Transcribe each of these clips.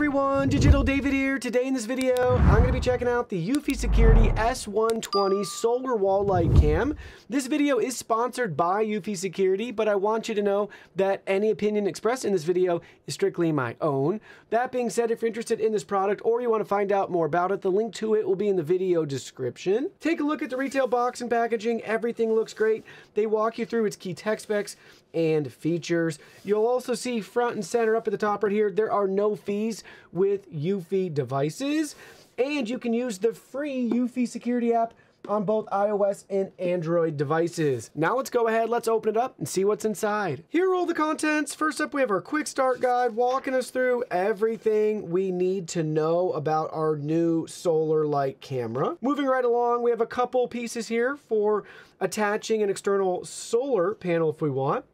everyone, Digital David here. Today in this video, I'm going to be checking out the eufy Security S120 Solar Wall Light Cam. This video is sponsored by eufy Security, but I want you to know that any opinion expressed in this video is strictly my own. That being said, if you're interested in this product or you want to find out more about it, the link to it will be in the video description. Take a look at the retail box and packaging. Everything looks great. They walk you through its key tech specs and features. You'll also see front and center up at the top right here, there are no fees with eufy devices, and you can use the free eufy Security app on both iOS and Android devices. Now let's go ahead, let's open it up and see what's inside. Here are all the contents. First up, we have our quick start guide walking us through everything we need to know about our new solar light camera. Moving right along, we have a couple pieces here for attaching an external solar panel if we want.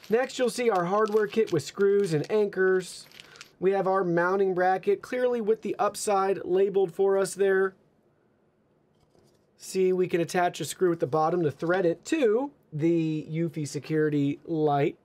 Next, you'll see our hardware kit with screws and anchors. We have our mounting bracket, clearly with the upside labeled for us there. See, we can attach a screw at the bottom to thread it to the eufy Security light.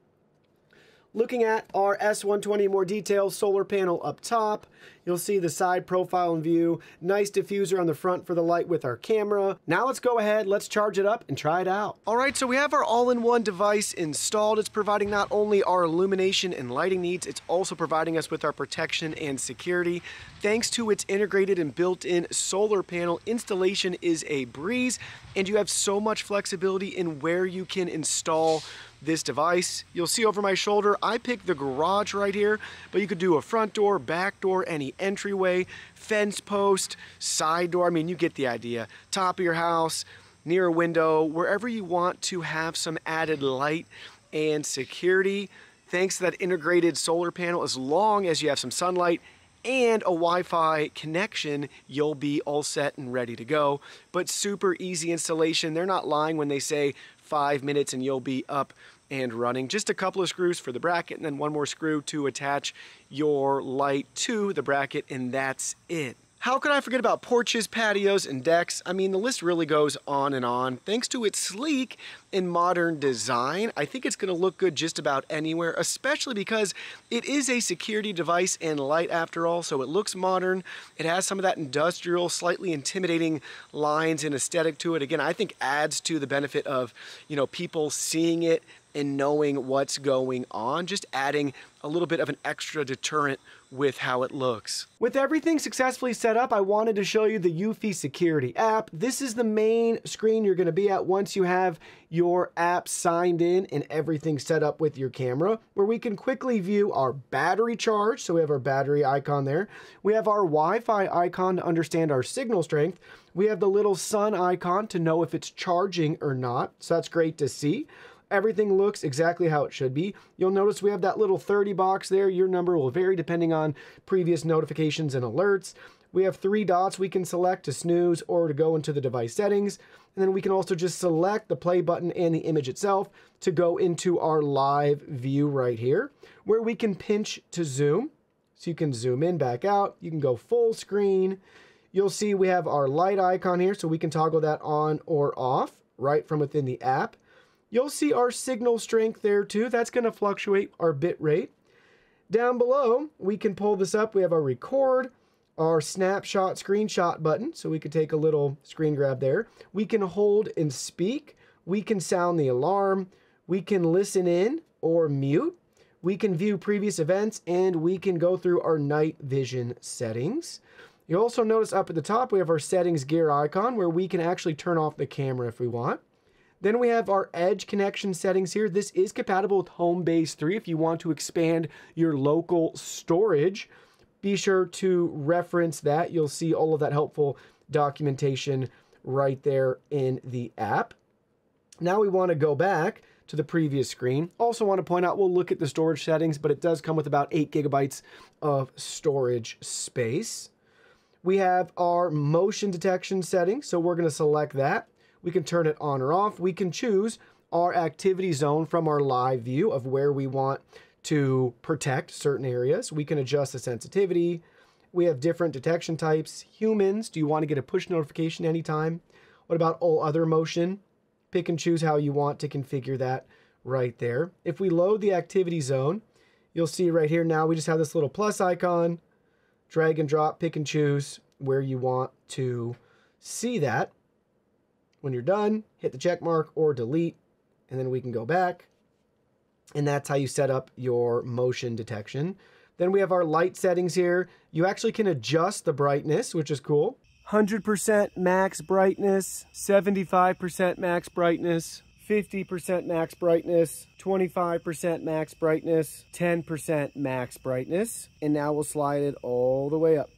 Looking at our S120 in more detail, solar panel up top. You'll see the side profile and view. Nice diffuser on the front for the light with our camera. Now let's go ahead, let's charge it up and try it out. All right, so we have our all-in-one device installed. It's providing not only our illumination and lighting needs, it's also providing us with our protection and security. Thanks to its integrated and built-in solar panel, installation is a breeze, and you have so much flexibility in where you can install this device. You'll see over my shoulder, I picked the garage right here, but you could do a front door, back door, any entryway, fence post, side door. I mean, you get the idea. Top of your house, near a window, wherever you want to have some added light and security. Thanks to that integrated solar panel, as long as you have some sunlight and a Wi-Fi connection, you'll be all set and ready to go. But super easy installation. They're not lying when they say 5 minutes and you'll be up and running. Just a couple of screws for the bracket and then one more screw to attach your light to the bracket, and that's it. How could I forget about porches, patios, and decks? I mean, the list really goes on and on. Thanks to its sleek and modern design, I think it's going to look good just about anywhere, especially because it is a security device and light after all, so it looks modern. It has some of that industrial, slightly intimidating lines and aesthetic to it. Again, I think adds to the benefit of, people seeing it and knowing what's going on, just adding a little bit of an extra deterrent with how it looks. With everything successfully set up, I wanted to show you the eufy Security app. This is the main screen you're going to be at once you have your app signed in and everything set up with your camera, where we can quickly view our battery charge. So we have our battery icon there. We have our Wi-Fi icon to understand our signal strength. We have the little sun icon to know if it's charging or not. So that's great to see. Everything looks exactly how it should be. You'll notice we have that little 30 box there. Your number will vary depending on previous notifications and alerts. We have 3 dots we can select to snooze or to go into the device settings. And then we can also just select the play button and the image itself to go into our live view right here, where we can pinch to zoom. So you can zoom in, back out. You can go full screen. You'll see we have our light icon here, so we can toggle that on or off right from within the app. You'll see our signal strength there too. That's going to fluctuate our bit rate. Down below, we can pull this up. We have our record, our snapshot screenshot button, so we could take a little screen grab there. We can hold and speak. We can sound the alarm. We can listen in or mute. We can view previous events, and we can go through our night vision settings. You'll also notice up at the top, we have our settings gear icon, where we can actually turn off the camera if we want. Then we have our edge connection settings here. This is compatible with Homebase 3 if you want to expand your local storage. Be sure to reference that. You'll see all of that helpful documentation right there in the app. Now we want to go back to the previous screen. Also want to point out, we'll look at the storage settings, but it does come with about 8 gigabytes of storage space. We have our motion detection settings, so we're going to select that. We can turn it on or off. We can choose our activity zone from our live view of where we want to protect certain areas. We can adjust the sensitivity. We have different detection types. Humans, do you want to get a push notification anytime? What about all other motion? Pick and choose how you want to configure that right there. If we load the activity zone, you'll see right here now we just have this little plus icon. drag and drop, pick and choose where you want to see that. When you're done, hit the check mark or delete, and then we can go back. And that's how you set up your motion detection. Then we have our light settings here. You actually can adjust the brightness, which is cool. 100% max brightness, 75% max brightness, 50% max brightness, 25% max brightness, 10% max brightness. And now we'll slide it all the way up.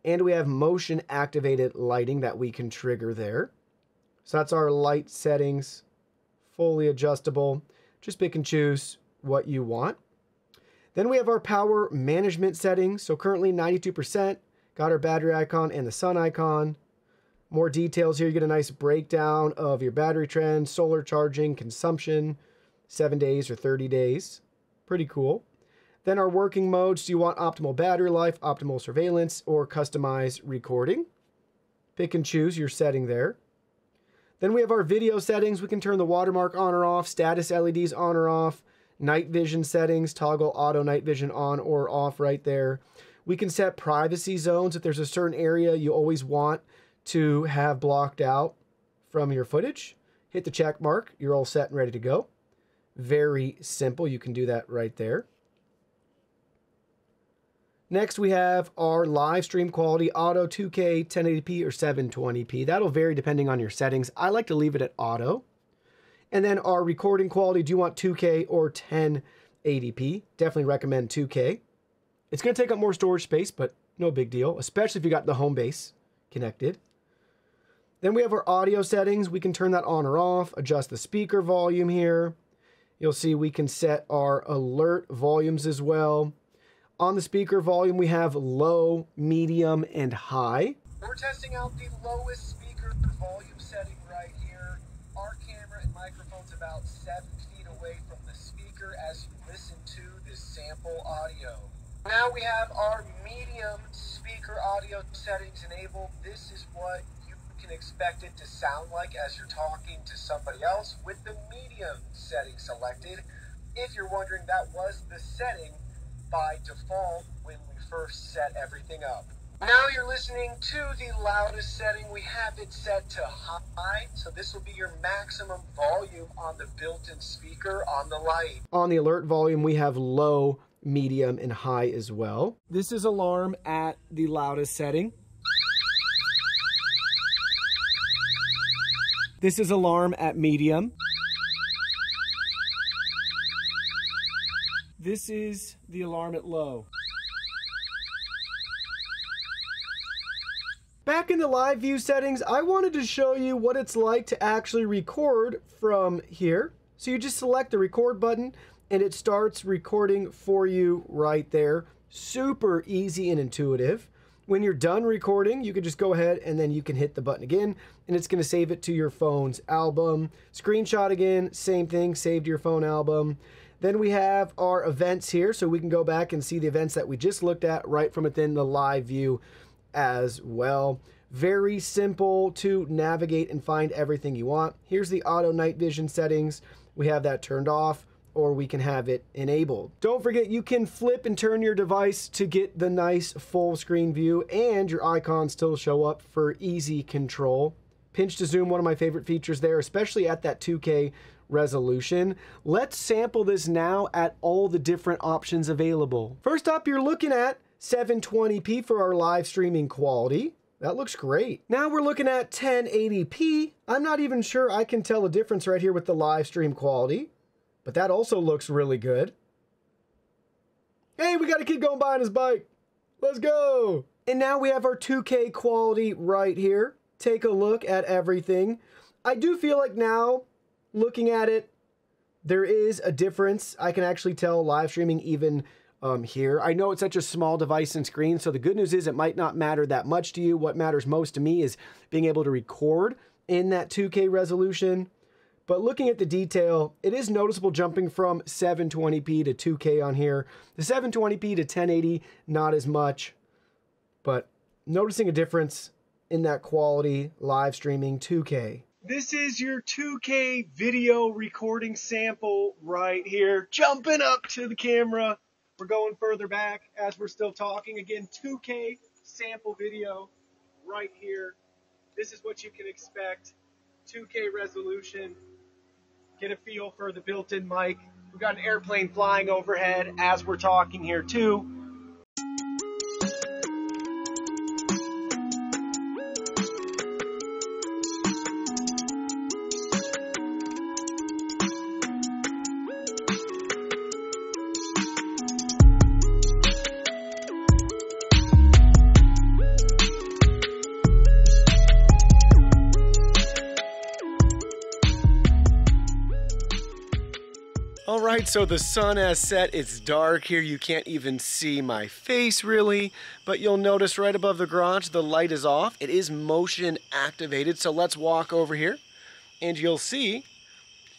And we have motion activated lighting that we can trigger there. So that's our light settings, fully adjustable. Just pick and choose what you want. Then we have our power management settings. So currently 92%, got our battery icon and the sun icon. More details here, you get a nice breakdown of your battery trend, solar charging, consumption, 7 days or 30 days. Pretty cool. Then our working modes, do you want optimal battery life, optimal surveillance, or customized recording? Pick and choose your setting there. Then we have our video settings. We can turn the watermark on or off, status LEDs on or off, night vision settings, toggle auto night vision on or off right there. We can set privacy zones if there's a certain area you always want to have blocked out from your footage. Hit the check mark. You're all set and ready to go. Very simple. You can do that right there. Next, we have our live stream quality, auto, 2K, 1080p, or 720p. That'll vary depending on your settings. I like to leave it at auto. And then our recording quality, do you want 2K or 1080p? Definitely recommend 2K. It's going to take up more storage space, but no big deal, especially if you got the home base connected. Then we have our audio settings. We can turn that on or off, adjust the speaker volume here. You'll see we can set our alert volumes as well. On the speaker volume, we have low, medium, and high. We're testing out the lowest speaker volume setting right here. Our camera and microphone's about 7 feet away from the speaker as you listen to this sample audio. Now we have our medium speaker audio settings enabled. This is what you can expect it to sound like as you're talking to somebody else with the medium setting selected. If you're wondering, that was the setting by default when we first set everything up. Now you're listening to the loudest setting. We have it set to high, so this will be your maximum volume on the built-in speaker on the light. On the alert volume, we have low, medium, and high as well. This is alarm at the loudest setting. This is alarm at medium. This is the alarm at low. Back in the live view settings, I wanted to show you what it's like to actually record from here. So you just select the record button and it starts recording for you right there. Super easy and intuitive. When you're done recording, you can just go ahead and then you can hit the button again and it's going to save it to your phone's album. Screenshot again, same thing, save to your phone album. Then we have our events here, so we can go back and see the events that we just looked at right from within the live view as well. Very simple to navigate and find everything you want. Here's the auto night vision settings. We have that turned off, or we can have it enabled. Don't forget, you can flip and turn your device to get the nice full screen view, and your icons still show up for easy control. Pinch to zoom, one of my favorite features there, especially at that 2K resolution. Let's sample this now at all the different options available. First up, you're looking at 720p for our live streaming quality. That looks great. Now we're looking at 1080p. I'm not even sure I can tell a difference right here with the live stream quality, but that also looks really good. Hey, we got a kid going by on his bike. Let's go. And now we have our 2K quality right here. Take a look at everything. I do feel like now, looking at it, there is a difference. I can actually tell live streaming even here. I know it's such a small device and screen, so the good news is it might not matter that much to you. What matters most to me is being able to record in that 2K resolution. But looking at the detail, it is noticeable jumping from 720p to 2K on here. The 720p to 1080, not as much, but noticing a difference in that quality live streaming 2K. This is your 2K video recording sample right here. Jumping up to the camera. We're going further back as we're still talking. Again, 2K sample video right here. This is what you can expect. 2K resolution. Get a feel for the built-in mic. We've got an airplane flying overhead as we're talking here too. All right, so the sun has set. It's dark here. You can't even see my face really, but you'll notice right above the garage, the light is off. It is motion activated, so let's walk over here and you'll see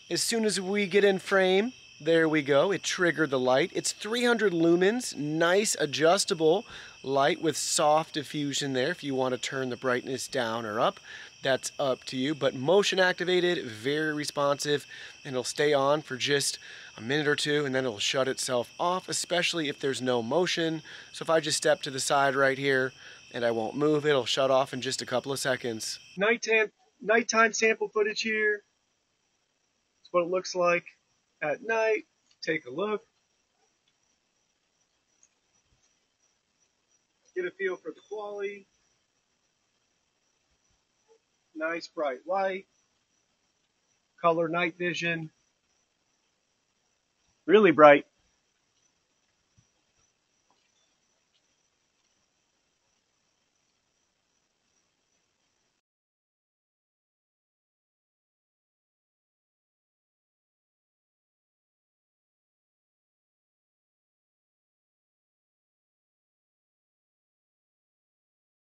as soon as we get in frame, there we go. It triggered the light. It's 300 lumens, nice adjustable light with soft diffusion there. If you want to turn the brightness down or up, that's up to you. But motion activated, very responsive, and it'll stay on for just a minute or two, and then it'll shut itself off, especially if there's no motion. So if I just step to the side right here and I won't move, it'll shut off in just a couple of seconds. Nighttime sample footage here. That's what it looks like at night. Take a look. Get a feel for the quality. Nice bright light. Color night vision. Really bright.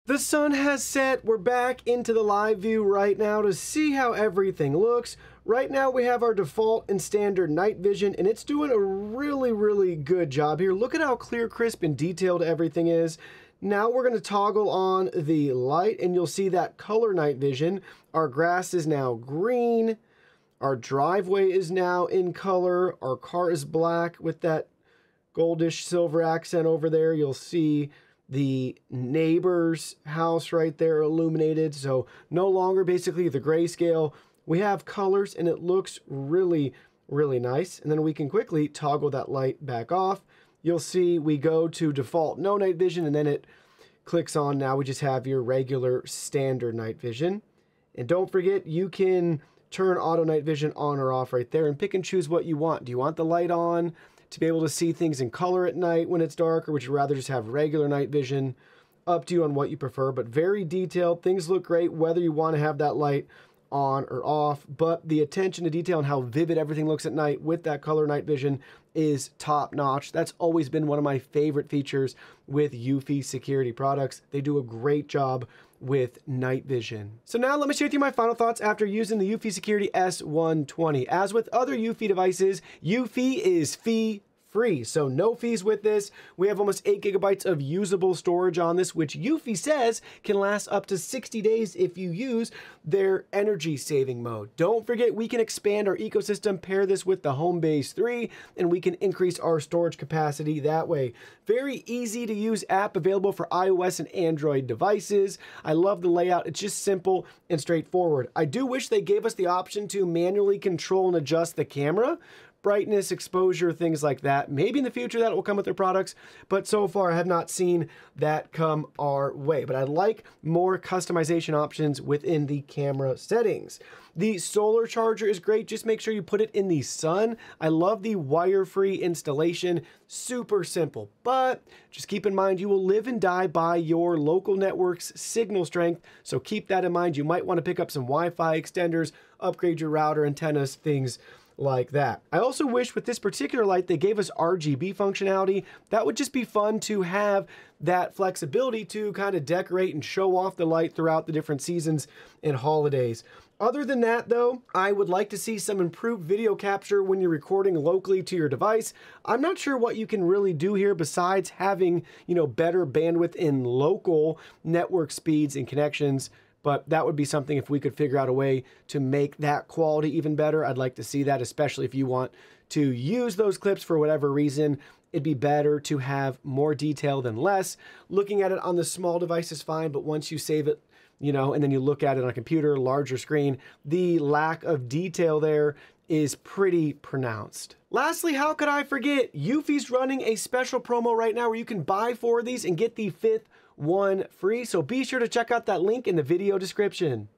The sun has set. We're back into the live view right now to see how everything looks. Right now we have our default and standard night vision, and it's doing a really good job here. Look at how clear, crisp, and detailed everything is. Now we're going to toggle on the light, and you'll see that color night vision. Our grass is now green. Our driveway is now in color. Our car is black with that goldish silver accent over there. You'll see the neighbor's house right there illuminated, so no longer basically the grayscale. We have colors and it looks really nice. And then we can quickly toggle that light back off. You'll see we go to default no night vision, and then it clicks on. Now we just have your regular standard night vision. And don't forget, you can turn auto night vision on or off right there and pick and choose what you want. Do you want the light on to be able to see things in color at night when it's dark, or would you rather just have regular night vision? Up to you on what you prefer, but very detailed. Things look great whether you want to have that light on or off, but the attention to detail and how vivid everything looks at night with that color night vision is top notch. That's always been one of my favorite features with eufy security products. They do a great job with night vision. So now let me share with you my final thoughts after using the eufy Security S120. As with other eufy devices, eufy is fee-free, so no fees with this. We have almost 8 gigabytes of usable storage on this, which eufy says can last up to 60 days if you use their energy saving mode. Don't forget, we can expand our ecosystem, pair this with the Homebase 3, and we can increase our storage capacity that way. Very easy to use app available for iOS and Android devices. I love the layout. It's just simple and straightforward. I do wish they gave us the option to manually control and adjust the camera, brightness, exposure, things like that. Maybe in the future that will come with their products, but so far I have not seen that come our way. But I like more customization options within the camera settings. The solar charger is great. Just make sure you put it in the sun. I love the wire-free installation. Super simple, but just keep in mind you will live and die by your local network's signal strength, so keep that in mind. You might want to pick up some Wi-Fi extenders, upgrade your router, antennas, things like that. I also wish with this particular light they gave us RGB functionality. That would just be fun to have that flexibility to kind of decorate and show off the light throughout the different seasons and holidays. Other than that though, I would like to see some improved video capture when you're recording locally to your device. I'm not sure what you can really do here besides having, better bandwidth in local network speeds and connections. But that would be something if we could figure out a way to make that quality even better. I'd like to see that, especially if you want to use those clips for whatever reason, it'd be better to have more detail than less. Looking at it on the small device is fine, but once you save it, you know, and then you look at it on a computer, larger screen, the lack of detail there is pretty pronounced. Lastly, how could I forget? Eufy's running a special promo right now where you can buy 4 of these and get the 5th one free. So be sure to check out that link in the video description.